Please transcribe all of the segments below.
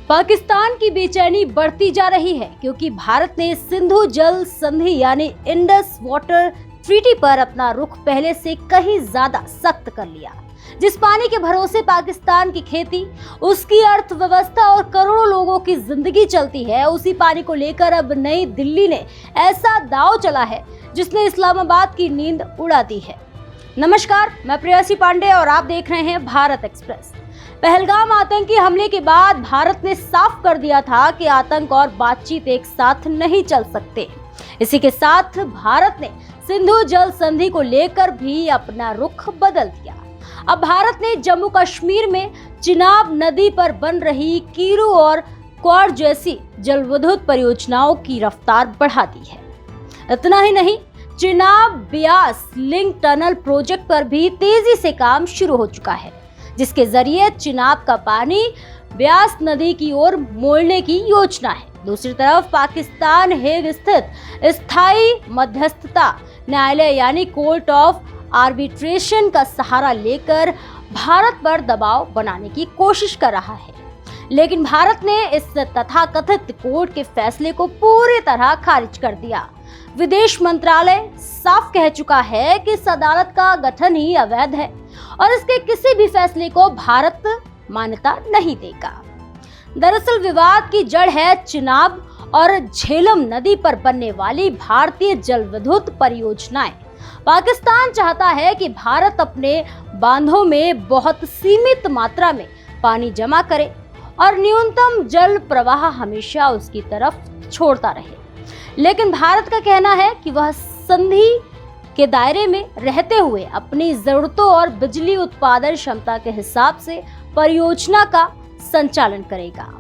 पाकिस्तान की बेचैनी बढ़ती जा रही है क्योंकि भारत ने सिंधु जल संधि यानी इंडस वाटर ट्रीटी पर अपना रुख पहले से कहीं ज्यादा सख्त कर लिया। जिस पानी के भरोसे पाकिस्तान की खेती, उसकी अर्थव्यवस्था और करोड़ों लोगों की जिंदगी चलती है, उसी पानी को लेकर अब नई दिल्ली ने ऐसा दांव चला है जिसने इस्लामाबाद की नींद उड़ा दी है। नमस्कार, मैं प्रेयसी पांडे और आप देख रहे हैं भारत एक्सप्रेस। पहलगाम आतंकी हमले के बाद भारत ने साफ कर दिया था कि आतंक और बातचीत एक साथ नहीं चल सकते। इसी के साथ भारत ने सिंधु जल संधि को लेकर भी अपना रुख बदल दिया। अब भारत ने जम्मू कश्मीर में चिनाब नदी पर बन रही कीरू और क्वार जैसी जलविद्युत परियोजनाओं की रफ्तार बढ़ा दी है। इतना ही नहीं, Chenab Beas link tunnel project पर भी तेजी से काम शुरू हो चुका है, जिसके जरिए चिनाब का पानी ब्यास नदी की ओर मोड़ने की योजना है। दूसरी तरफ पाकिस्तान हेग स्थित स्थायी मध्यस्थता न्यायालय यानी कोर्ट ऑफ आर्बिट्रेशन का सहारा लेकर भारत पर दबाव बनाने की कोशिश कर रहा है, लेकिन भारत ने इस तथाकथित कोर्ट के फैसले को पूरी तरह खारिज कर दिया। विदेश मंत्रालय साफ कह चुका है कि इस अदालत का गठन ही अवैध है और इसके किसी भी फैसले को भारत मान्यता नहीं देगा। दरअसल विवाद की जड़ है चिनाब और झेलम नदी पर बनने वाली भारतीय जलविद्युत परियोजनाएं। पाकिस्तान चाहता है कि भारत अपने बांधों में बहुत सीमित मात्रा में पानी जमा करे और न्यूनतम जल प्रवाह हमेशा उसकी तरफ छोड़ता रहे, लेकिन भारत का कहना है कि वह संधि के दायरे में रहते हुए अपनी जरूरतों और बिजली उत्पादन क्षमता के हिसाब से परियोजना का संचालन करेगा।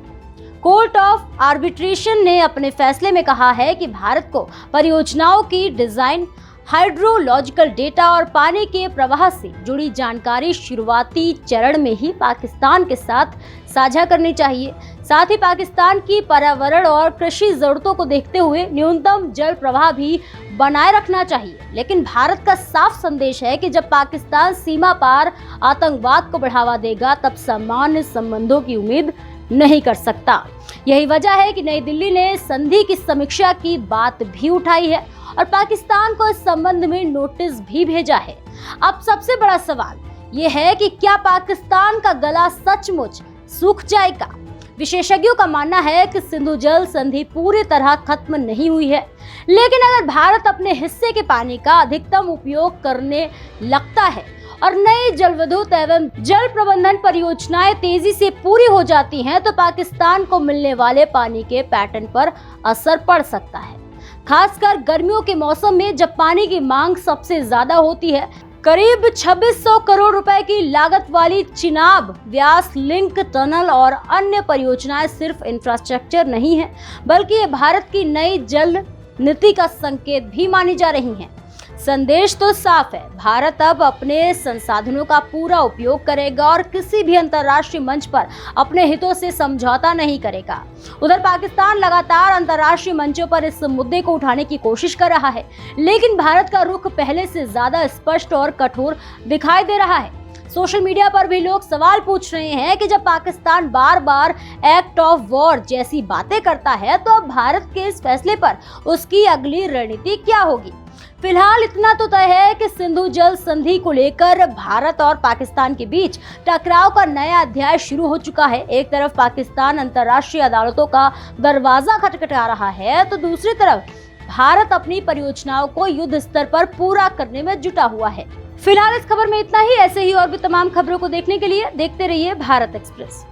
कोर्ट ऑफ आर्बिट्रेशन ने अपने फैसले में कहा है कि भारत को परियोजनाओं की डिजाइन, हाइड्रोलॉजिकल डेटा और पानी के प्रवाह से जुड़ी जानकारी शुरुआती चरण में ही पाकिस्तान के साथ साझा करनी चाहिए। साथ ही पाकिस्तान की पर्यावरण और कृषि जरूरतों को देखते हुए न्यूनतम जल प्रवाह भी बनाए रखना चाहिए। लेकिन भारत का साफ संदेश है कि जब पाकिस्तान सीमा पार आतंकवाद को बढ़ावा देगा, तब सामान्य संबंधों की उम्मीद नहीं कर सकता। यही वजह है कि नई दिल्ली ने संधि की समीक्षा की बात भी उठाई है और पाकिस्तान को इस संबंध में नोटिस भी भेजा है। अब सबसे बड़ा सवाल ये है कि क्या पाकिस्तान का गला सचमुच सूख जाएगा? विशेषज्ञों का मानना है कि सिंधु जल संधि पूरी तरह खत्म नहीं हुई है, लेकिन अगर भारत अपने हिस्से के पानी का अधिकतम उपयोग करने लगता है और नई जलविद्युत एवं जल प्रबंधन परियोजनाएं तेजी से पूरी हो जाती हैं, तो पाकिस्तान को मिलने वाले पानी के पैटर्न पर असर पड़ सकता है। खासकर गर्मियों के मौसम में जब पानी की मांग सबसे ज्यादा होती है। करीब 2600 करोड़ रुपए की लागत वाली चिनाब ब्यास लिंक टनल और अन्य परियोजनाएं सिर्फ इंफ्रास्ट्रक्चर नहीं है, बल्कि ये भारत की नई जल नीति का संकेत भी मानी जा रही हैं। संदेश तो साफ है, भारत अब अपने संसाधनों का पूरा उपयोग करेगा और किसी भी अंतर्राष्ट्रीय मंच पर अपने हितों से समझौता नहीं करेगा। उधर पाकिस्तान लगातार अंतर्राष्ट्रीय मंचों पर इस मुद्दे को उठाने की कोशिश कर रहा है, लेकिन भारत का रुख पहले से ज्यादा स्पष्ट और कठोर दिखाई दे रहा है। सोशल मीडिया पर भी लोग सवाल पूछ रहे हैं कि जब पाकिस्तान बार बार एक्ट ऑफ वॉर जैसी बातें करता है, तो अब भारत के इस फैसले पर उसकी अगली रणनीति क्या होगी? फिलहाल इतना तो तय है कि सिंधु जल संधि को लेकर भारत और पाकिस्तान के बीच टकराव का नया अध्याय शुरू हो चुका है। एक तरफ पाकिस्तान अंतर्राष्ट्रीय अदालतों का दरवाजा खटखटा रहा है, तो दूसरी तरफ भारत अपनी परियोजनाओं को युद्ध स्तर पर पूरा करने में जुटा हुआ है। फिलहाल इस खबर में इतना ही। ऐसे ही और भी तमाम खबरों को देखने के लिए देखते रहिए भारत एक्सप्रेस।